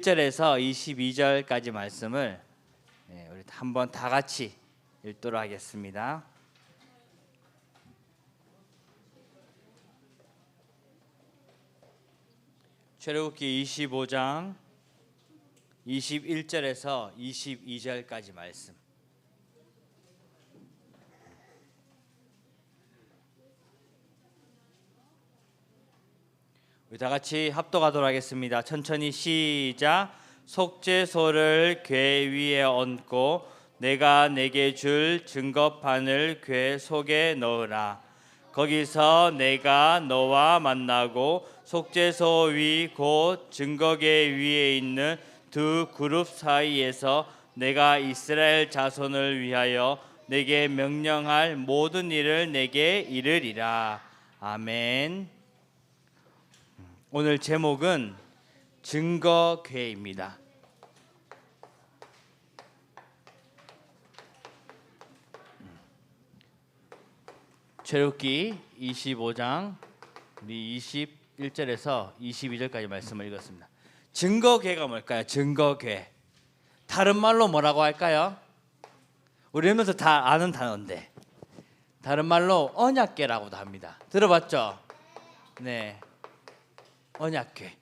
1절에서 22절까지 말씀을 우리 한번 다 같이 읽도록 하겠습니다. 출애굽기 25장 21절에서 22절까지 말씀. 우리 다 같이 합독하도록 하겠습니다. 천천히 시작. 속죄소를 궤 위에 얹고 내가 내게 줄 증거판을 궤 속에 넣으라. 거기서 내가 너와 만나고 속죄소 위 곧 증거궤 위에 있는 두 그룹 사이에서 내가 이스라엘 자손을 위하여 내게 명령할 모든 일을 내게 이르리라. 아멘. 오늘 제목은 증거궤입니다. 출애굽기 25장 우리 21절에서 22절까지 말씀을 읽었습니다. 증거궤가 뭘까요? 증거궤. 다른 말로 뭐라고 할까요? 우리 하면서 다 아는 단어인데 다른 말로 언약궤라고도 합니다. 들어봤죠? 네. 언약궤.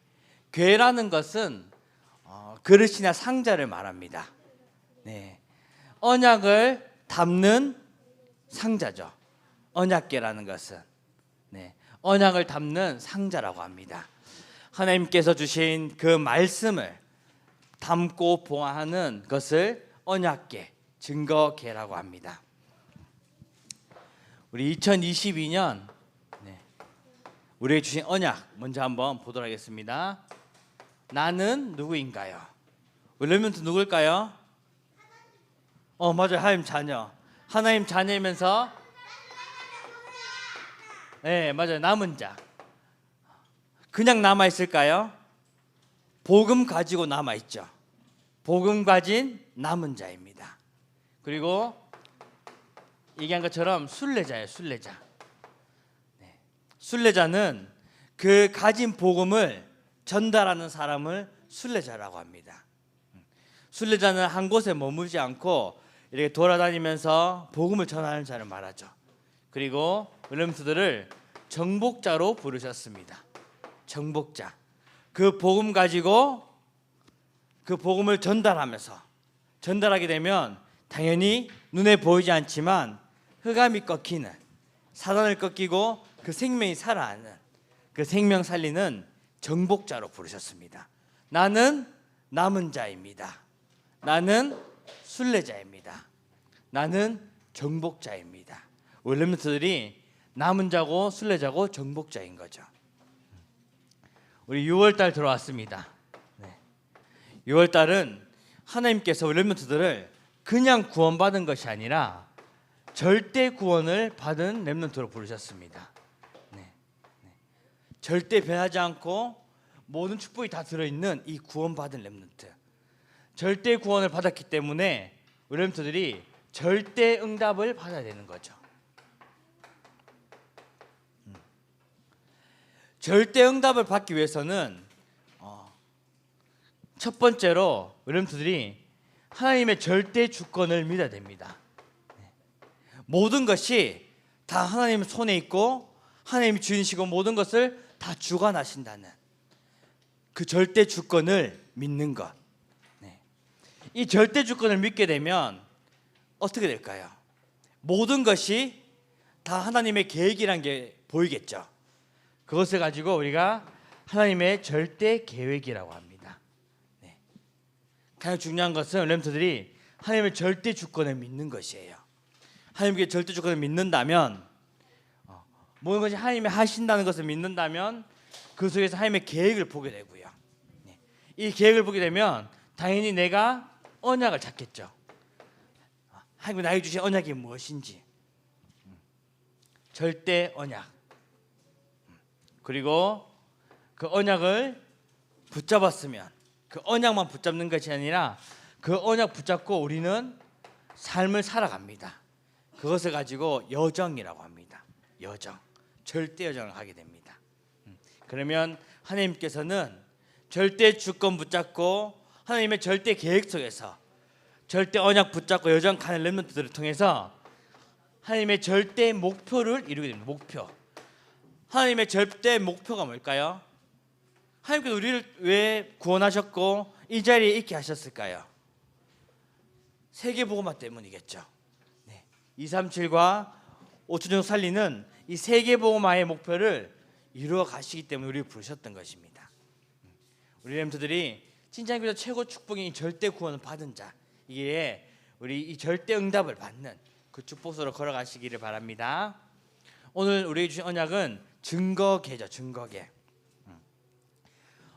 궤라는 것은 그릇이나 상자를 말합니다. 네. 언약을 담는 상자죠. 언약궤라는 것은 언약을 담는 상자라고 합니다. 하나님께서 주신 그 말씀을 담고 보관하는 것을 언약궤, 증거궤라고 합니다. 우리 2022년 우리에게 주신 언약 먼저 한번 보도록 하겠습니다. 나는 누구인가요? 우리 렘넌트 누굴까요? 맞아요. 하나님 자녀. 하나님 자녀이면서 네, 맞아요. 남은 자. 그냥 남아 있을까요? 복음 가지고 남아 있죠. 복음 가진 남은 자입니다. 그리고 얘기한 것처럼 순례자예요. 순례자. 순례자는 그 가진 복음을 전달하는 사람을 순례자라고 합니다. 순례자는 한 곳에 머물지 않고 이렇게 돌아다니면서 복음을 전하는 자를 말하죠. 그리고 렘넌트들을 정복자로 부르셨습니다. 정복자. 그 복음 가지고 그 복음을 전달하게 되면 당연히 눈에 보이지 않지만 흑암이 꺾이는, 사단을 꺾이고 그 생명이 살아나는, 그 생명 살리는 정복자로 부르셨습니다. 나는 남은 자입니다. 나는 순례자입니다. 나는 정복자입니다. 우리 렘넌트들이 남은 자고 순례자고 정복자인 거죠. 우리 6월달 들어왔습니다. 6월달은 하나님께서 우리 렘넌트들을 그냥 구원받은 것이 아니라 절대 구원을 받은 렘넌트로 부르셨습니다. 절대 변하지 않고 모든 축복이 다 들어있는 이 구원받은 렘넌트. 절대 구원을 받았기 때문에 우리 렘넌트들이 절대 응답을 받아야 되는 거죠. 절대 응답을 받기 위해서는 첫 번째로 우리 렘넌트들이 하나님의 절대 주권을 믿어야 됩니다. 모든 것이 다 하나님 손에 있고 하나님이 주인이시고 모든 것을 다 주관하신다는 그 절대 주권을 믿는 것. 이 절대 주권을 믿게 되면 어떻게 될까요? 모든 것이 다 하나님의 계획이란 게 보이겠죠. 그것을 가지고 우리가 하나님의 절대 계획이라고 합니다. 가장 중요한 것은 렘넌트들이 하나님의 절대 주권을 믿는 것이에요. 하나님께 절대 주권을 믿는다면, 모든 것이 하나님이 하신다는 것을 믿는다면 그 속에서 하나님의 계획을 보게 되고요. 이 계획을 보게 되면 당연히 내가 언약을 찾겠죠. 하나님이 나에게 주신 언약이 무엇인지. 절대 언약. 그리고 그 언약을 붙잡았으면 그 언약만 붙잡는 것이 아니라 그 언약 붙잡고 우리는 삶을 살아갑니다. 그것을 가지고 여정이라고 합니다. 여정. 절대 여정을 하게 됩니다. 그러면 하나님께서는 절대 주권 붙잡고 하나님의 절대 계획 속에서 절대 언약 붙잡고 여정 가는 렘넌트들을 통해서 하나님의 절대 목표를 이루게 됩니다. 목표. 하나님의 절대 목표가 뭘까요? 하나님께서 우리를 왜 구원하셨고 이 자리에 있게 하셨을까요? 세계복음화 때문이겠죠. 237과 5천 살리는 이 세계복음화의 목표를 이루어 가시기 때문에 우리를 부르셨던 것입니다. 우리 렘트들이 진짜님께서 최고 축복인 절대 구원을 받은 자, 이게 우리 이 절대 응답을 받는 그 축복으로 걸어가시기를 바랍니다. 오늘 우리에게 주신 언약은 증거계죠. 증거계.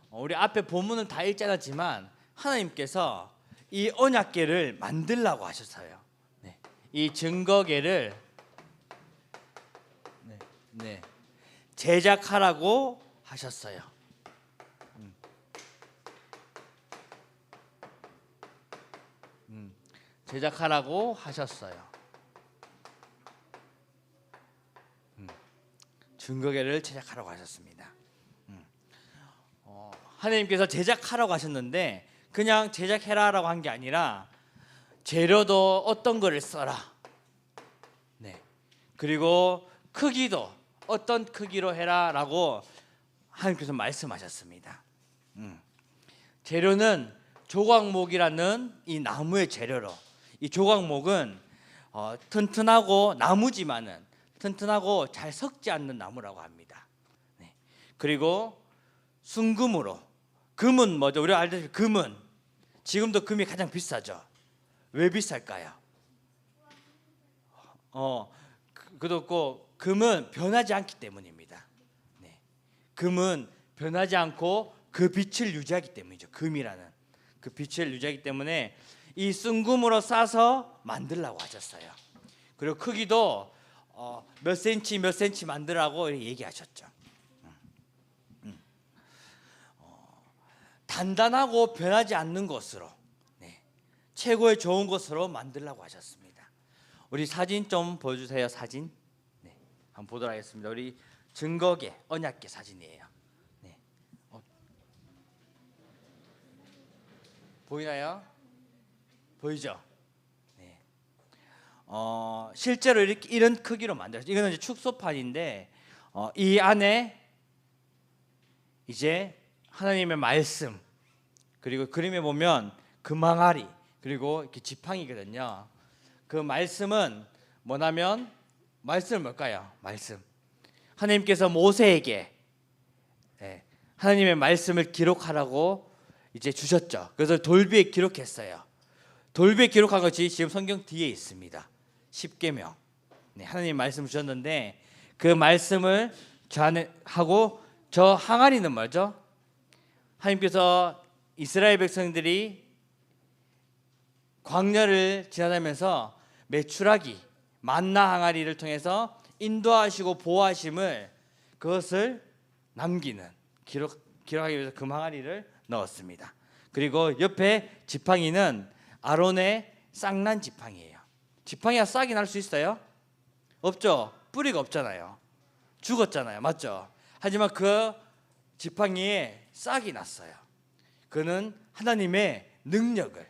우리 앞에 본문은 다 읽지 않았지만 하나님께서 이 언약계를 만들라고 하셨어요. 이 증거계를 제작하라고 하셨어요. 제작하라고 하셨어요. 증거계를 제작하라고 하셨습니다. 하나님께서 제작하라고 하셨는데 그냥 제작해라라고 한 게 아니라 재료도 어떤 거를 써라. 그리고 크기도 어떤 크기로 해라라고 하나님께서 말씀하셨습니다. 재료는 조각목이라는 이 나무의 재료로, 이 조각목은 튼튼하고 나무지만은 튼튼하고 잘 썩지 않는 나무라고 합니다. 그리고 순금으로, 금은 뭐죠? 우리가 알다시피 금은 지금도 금이 가장 비싸죠. 왜 비쌀까요? 그렇고 금은 변하지 않기 때문입니다. 금은 변하지 않고 그 빛을 유지하기 때문이죠. 금이라는 그 빛을 유지하기 때문에 이 순금으로 싸서 만들라고 하셨어요. 그리고 크기도 몇 센치 몇 센치 만들라고 얘기하셨죠. 단단하고 변하지 않는 것으로, 최고의 좋은 것으로 만들라고 하셨습니다. 우리 사진 좀 보여주세요. 사진. 한번 보도록 하겠습니다. 우리 증거계, 언약계 사진이에요. 보이나요? 보이죠? 실제로 이런 크기로 만들었어요. 이거는 이제 축소판인데 이 안에 이제 하나님의 말씀, 그리고 그림에 보면 금항아리, 그리고 이렇게 지팡이거든요. 그 말씀은 뭐냐면, 말씀은 뭘까요? 말씀. 하나님께서 모세에게 하나님의 말씀을 기록하라고 이제 주셨죠. 그래서 돌비에 기록했어요. 돌비에 기록한 것이 지금 성경 뒤에 있습니다. 십계명. 하나님 말씀 주셨는데 그 말씀을 하고, 저 항아리는 뭐죠? 하나님께서 이스라엘 백성들이 광야를 지나다니면서 메추라기, 만나 항아리를 통해서 인도하시고 보호하심을, 그것을 남기는, 기록하기 위해서 금 항아리를 넣었습니다. 그리고 옆에 지팡이는 아론의 싹난 지팡이에요. 지팡이가 싹이 날 수 있어요? 없죠. 뿌리가 없잖아요. 죽었잖아요. 맞죠? 하지만 그 지팡이에 싹이 났어요. 그는 하나님의 능력을,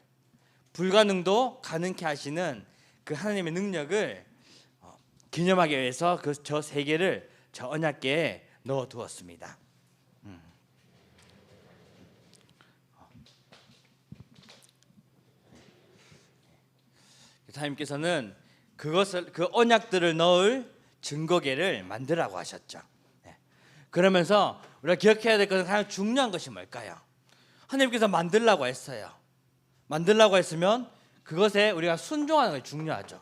불가능도 가능케 하시는 그 하나님의 능력을 기념하기 위해서 저 세 개를 저 언약궤에 넣어 두었습니다. 하나님께서는 그 언약들을 넣을 증거궤를 만들라고 하셨죠. 그러면서 우리가 기억해야 될 것은 가장 중요한 것이 뭘까요? 하나님께서 만들라고 했어요. 만들라고 했으면 그것에 우리가 순종하는 것이 중요하죠.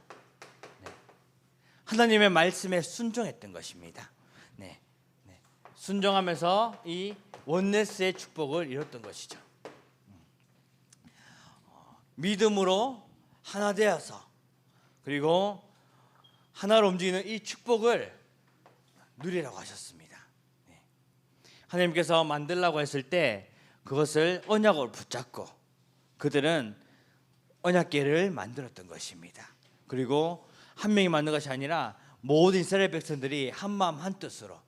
하나님의 말씀에 순종했던 것입니다. 순종하면서 이 원네스의 축복을 이뤘던 것이죠. 믿음으로 하나 되어서, 그리고 하나로 움직이는 이 축복을 누리라고 하셨습니다. 하나님께서 만들라고 했을 때 그것을 언약으로 붙잡고 그들은 언약궤를 만들었던 것입니다. 그리고 한 명이 만든 것이 아니라 모든 이스라엘 백성들이 한 마음 한 뜻으로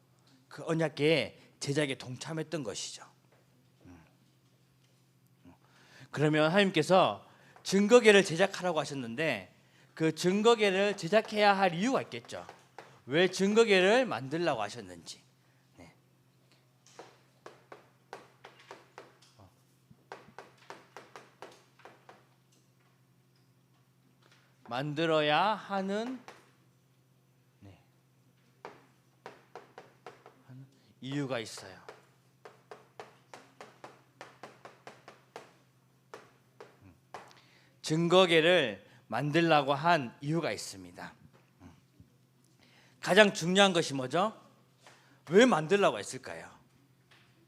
그 언약궤의 제작에 동참했던 것이죠. 그러면 하나님께서 증거계를 제작하라고 하셨는데 그 증거계를 제작해야 할 이유가 있겠죠. 왜 증거계를 만들라고 하셨는지. 네. 만들어야 하는 이유가 있어요. 증거계를 만들라고 한 이유가 있습니다. 가장 중요한 것이 뭐죠? 왜 만들라고 했을까요?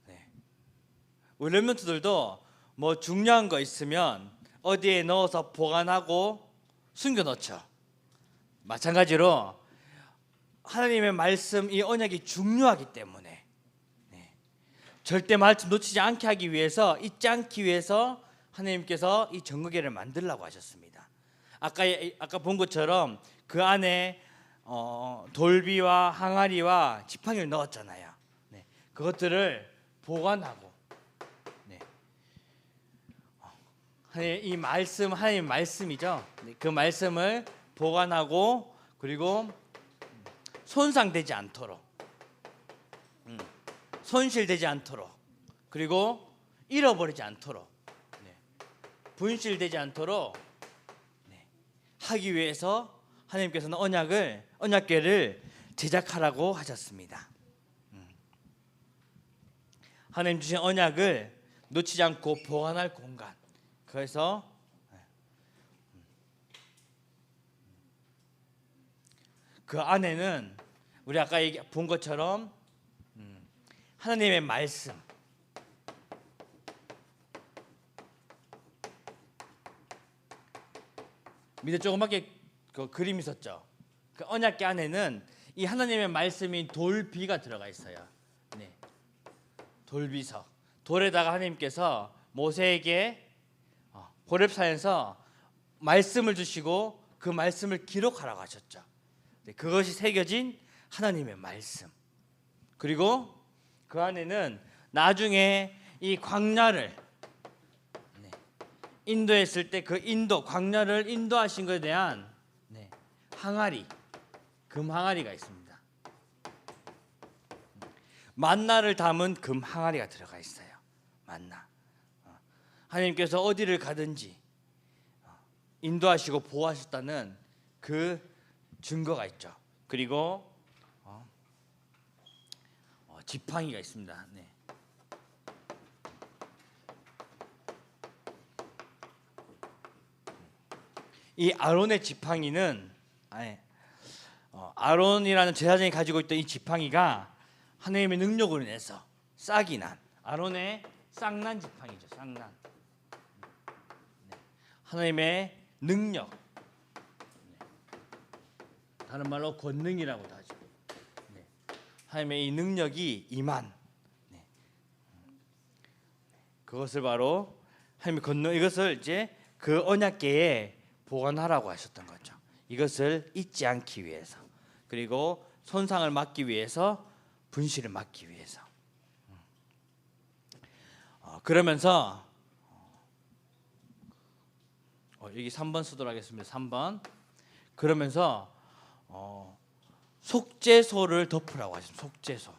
네. 우리 랩런트들도 뭐 중요한 거 있으면 어디에 넣어서 보관하고 숨겨놓죠. 마찬가지로 하나님의 말씀, 이 언약이 중요하기 때문에 절대 말씀 놓치지 않게 하기 위해서, 잊지 않기 위해서 하나님께서 이 증거계를 만들라고 하셨습니다. 아까 본 것처럼 그 안에 돌비와 항아리와 지팡이를 넣었잖아요. 네. 그것들을 보관하고, 이 말씀, 하나님의 말씀이죠. 그 말씀을 보관하고, 그리고 손상되지 않도록, 손실되지 않도록, 그리고 잃어버리지 않도록, 분실되지 않도록 하기 위해서 하나님께서는 언약궤를 제작하라고 하셨습니다. 하나님 주신 언약을 놓치지 않고 보관할 공간. 그래서 그 안에는 우리 아까 본 것처럼 하나님의 말씀, 밑에 조그맣게 그 그림이 있었죠. 그 언약궤 안에는 이 하나님의 말씀인 돌비가 들어가 있어요. 네. 돌비석. 돌에다가 하나님께서 모세에게 호렙산에서 말씀을 주시고 그 말씀을 기록하라고 하셨죠. 네. 그것이 새겨진 하나님의 말씀. 그리고 그 안에는 나중에 이 광야를 인도했을 때 그 광야를 인도하신 것에 대한 항아리, 금 항아리가 있습니다. 만나를 담은 금 항아리가 들어가 있어요. 만나. 하나님께서 어디를 가든지 인도하시고 보호하셨다는 그 증거가 있죠. 그리고 지팡이가 있습니다. 네. 이 아론의 지팡이는 아론이라는 제사장이 가지고 있던 이 지팡이가 하나님의 능력으로 인해서 싹이 난 아론의 싹난 지팡이죠. 싹난. 하나님의 능력. 다른 말로 권능이라고도 하죠. 하나님의 이 능력이 임한. 그것을 바로 하나님의 권능, 이것을 이제 그 언약궤에 보관하라고 하셨던 거죠. 이것을 잊지 않기 위해서, 그리고 손상을 막기 위해서, 분실을 막기 위해서. 그러면서 여기 3번 쓰도록 하겠습니다. 3번. 그러면서 속죄소를 덮으라고 하셨습니다. 속죄소.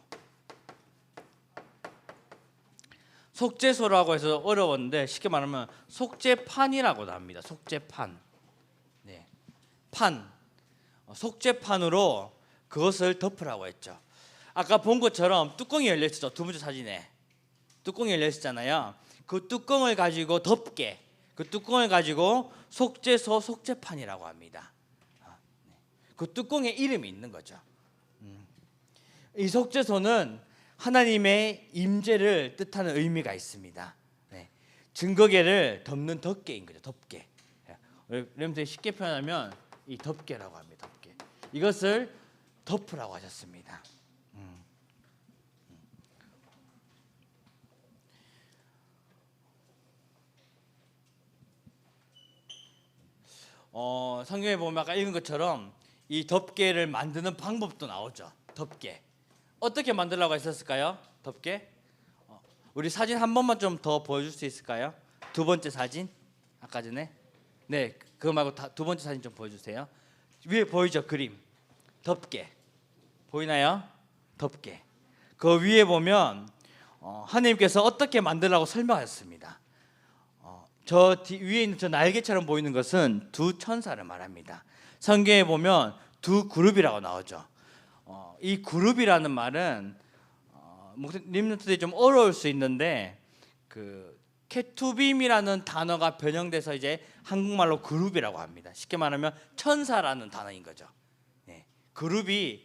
속죄소라고 해서 어려웠는데 쉽게 말하면 속죄판이라고도 합니다. 속죄판. 네. 판. 속죄판으로 그것을 덮으라고 했죠. 아까 본 것처럼 뚜껑이 열려 있었죠. 두 번째 사진에. 뚜껑이 열려 있었잖아요. 그 뚜껑을 가지고 덮개. 그 뚜껑을 가지고 속죄소, 속죄판이라고 합니다. 그 뚜껑에 이름이 있는 거죠. 이 속죄소는 하나님의 임재를 뜻하는 의미가 있습니다. 네. 증거궤를 덮는 덮개인 거죠. 덮개. 여러분들이 쉽게 표현하면 이 덮개라고 합니다. 덮개. 이것을 덮으라고 하셨습니다. 성경에 보면 아까 읽은 것처럼 이 덮개를 만드는 방법도 나오죠. 덮개. 어떻게 만들라고 했었을까요? 덮개? 우리 사진 한 번만 좀 더 보여줄 수 있을까요? 두 번째 사진 아까 전에 네 그거 말고 두 번째 사진 좀 보여주세요. 위에 보이죠 그림 덮개 보이나요? 덮개 그 위에 보면 하나님께서 어떻게 만들라고 설명하셨습니다. 저 위에 있는 저 날개처럼 보이는 것은 두 천사를 말합니다. 성경에 보면 두 그룹이라고 나오죠. 이 그룹이라는 말은 림넌트들이 좀 어려울 수 있는데 그 케투빔이라는 단어가 변형돼서 이제 한국말로 그룹이라고 합니다. 쉽게 말하면 천사라는 단어인 거죠. 네, 그룹이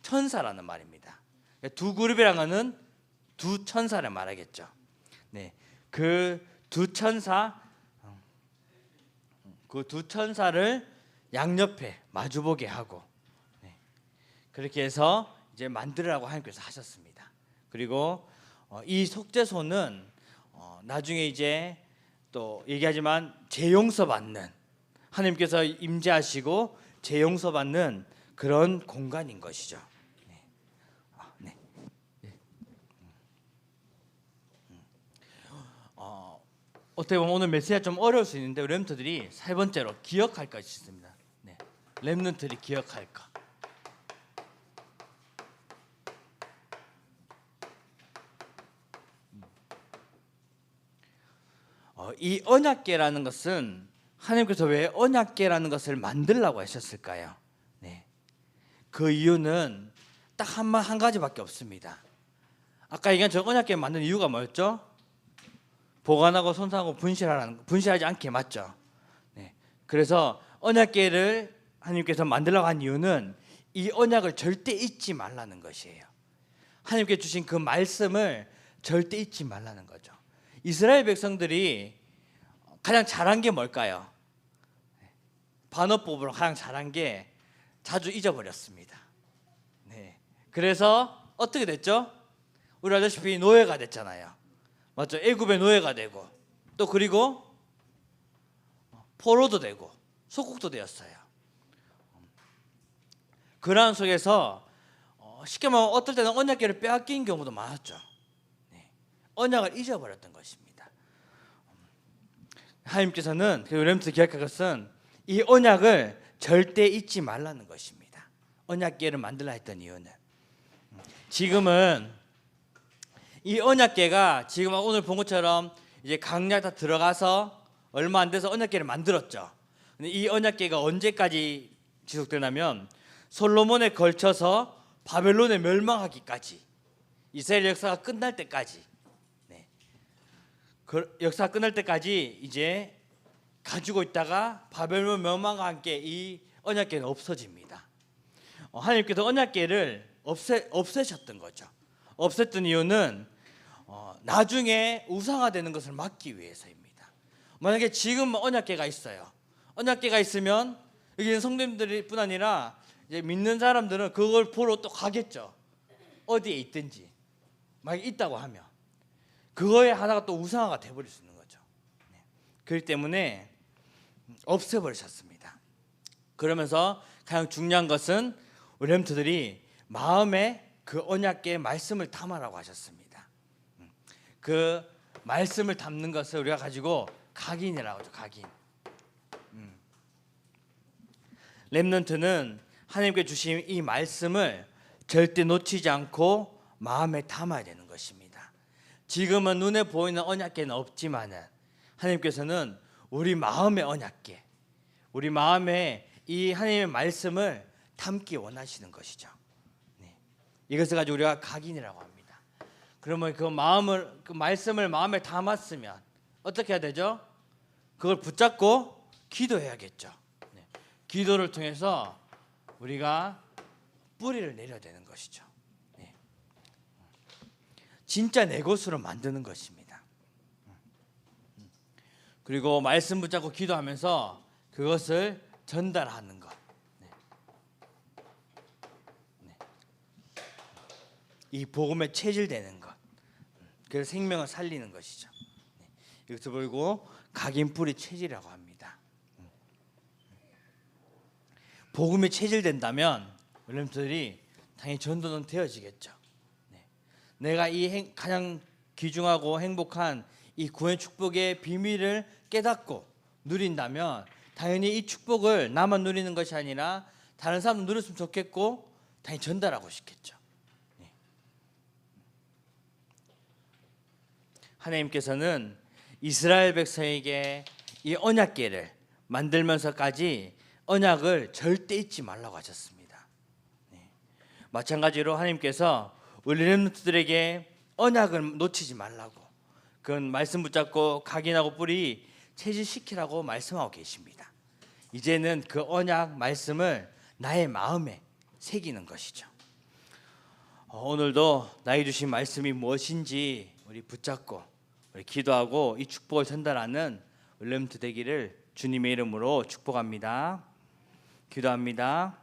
천사라는 말입니다. 두 그룹이라는 것은 두 천사를 말하겠죠. 네, 그 두 천사, 그 두 천사를 양옆에 마주보게 하고 네, 그렇게 해서 이제 만들으라고 하나님께서 하셨습니다. 그리고 이 속죄소는 나중에 이제 또 얘기하지만 재용서 받는 하나님께서 임재하시고 재용서 받는 그런 공간인 것이죠. 네. 네. 어떻게 보면 오늘 메시지가 좀 어려울 수 있는데 렘넌트들이 세 번째로 기억할 것이 있습니다. 네. 렘넌트들이 기억할 것. 이 언약궤라는 것은 하나님께서 왜 언약궤라는 것을 만들라고 하셨을까요? 네. 그 이유는 딱 한 가지밖에 없습니다. 아까 얘기한 저 언약궤 만든 이유가 뭐였죠? 보관하고 손상하고 분실하지 않게 맞죠. 네. 그래서 언약궤를 하나님께서 만들라고 한 이유는 이 언약을 절대 잊지 말라는 것이에요. 하나님께 주신 그 말씀을 절대 잊지 말라는 거죠. 이스라엘 백성들이 가장 잘한 게 뭘까요? 반어법으로 가장 잘한 게 자주 잊어버렸습니다. 네. 그래서 어떻게 됐죠? 우리 알다시피 노예가 됐잖아요. 맞죠? 애굽의 노예가 되고 또 그리고 포로도 되고 속국도 되었어요. 그러한 속에서 쉽게 말하면 어떨 때는 언약궤를 빼앗긴 경우도 많았죠. 네. 언약을 잊어버렸던 것입니다. 하나님께서는 렘넌트 기억할 것은 이 언약을 절대 잊지 말라는 것입니다. 언약궤를 만들라 했던 이유는 지금은 이 언약궤가 지금 오늘 본 것처럼 이제 강약 다 들어가서 얼마 안 돼서 언약궤를 만들었죠. 근데 이 언약궤가 언제까지 지속되냐면 솔로몬에 걸쳐서 바벨론에 멸망하기까지 이스라엘 역사가 끝날 때까지 네. 그 역사가 끝날 때까지 이제 가지고 있다가 바벨론 멸망과 함께 이 언약궤는 없어집니다. 하나님께서 언약궤를 없애셨던 거죠. 없앴던 이유는 나중에 우상화되는 것을 막기 위해서입니다. 만약에 지금 언약궤가 있어요. 언약궤가 있으면 여기는 성도님들뿐 아니라 이제 믿는 사람들은 그걸 보러 또 가겠죠. 어디에 있든지 만약 있다고 하면 그거에 하나가 또 우상화가 돼버릴 수 있는 거죠. 그렇기 때문에 없애버리셨습니다. 그러면서 가장 중요한 것은 우리 렘넌트들이 마음에 그 언약궤의 말씀을 담아라고 하셨습니다. 그 말씀을 담는 것을 우리가 가지고 각인이라고 하죠. 각인. 렘넌트는 하나님께 주신 이 말씀을 절대 놓치지 않고 마음에 담아야 되는 것입니다. 지금은 눈에 보이는 언약궤는 없지만은 하나님께서는 우리 마음의 언약궤, 우리 마음에 이 하나님의 말씀을 담기 원하시는 것이죠. 네. 이것을 가지고 우리가 각인이라고 합니다. 그러면 그 말씀을 마음에 담았으면 어떻게 해야 되죠? 그걸 붙잡고 기도해야겠죠. 네. 기도를 통해서 우리가 뿌리를 내려야 되는 것이죠. 네. 진짜 내 것으로 만드는 것입니다. 그리고 말씀 붙잡고 기도하면서 그것을 전달하는 것. 네. 네. 이 복음에 체질되는 것. 그래서 생명을 살리는 것이죠. 네. 이것을 보고 각인뿌리 체질이라고 합니다. 복음에 체질된다면 렘넌트들이 당연히 전도는 되어지겠죠. 네. 내가 이 가장 귀중하고 행복한 이 구원의 축복의 비밀을 깨닫고 누린다면 당연히 이 축복을 나만 누리는 것이 아니라 다른 사람도 누렸으면 좋겠고 당연히 전달하고 싶겠죠. 하나님께서는 이스라엘 백성에게 이 언약궤를 만들면서까지 언약을 절대 잊지 말라고 하셨습니다. 마찬가지로 하나님께서 우리 렘넌트들에게 언약을 놓치지 말라고, 그건 말씀 붙잡고 각인하고 뿌리 체질시키라고 말씀하고 계십니다. 이제는 그 언약 말씀을 나의 마음에 새기는 것이죠. 오늘도 나에게 주신 말씀이 무엇인지 우리 붙잡고 우리 기도하고 이 축복을 전달하는 렘넌트 되기를 주님의 이름으로 축복합니다. 기도합니다.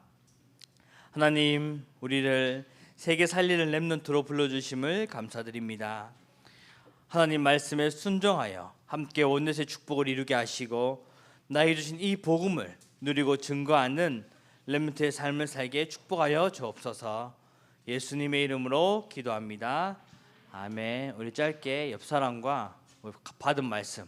하나님, 우리를 세계 살리는 렘넌트로 불러주심을 감사드립니다. 하나님 말씀에 순종하여 함께 온넷의 축복을 이루게 하시고 나에게 주신 이 복음을 누리고 증거하는 렘넌트의 삶을 살게 축복하여 주옵소서. 예수님의 이름으로 기도합니다. 아멘. 우리 짧게 옆 사람과 받은 말씀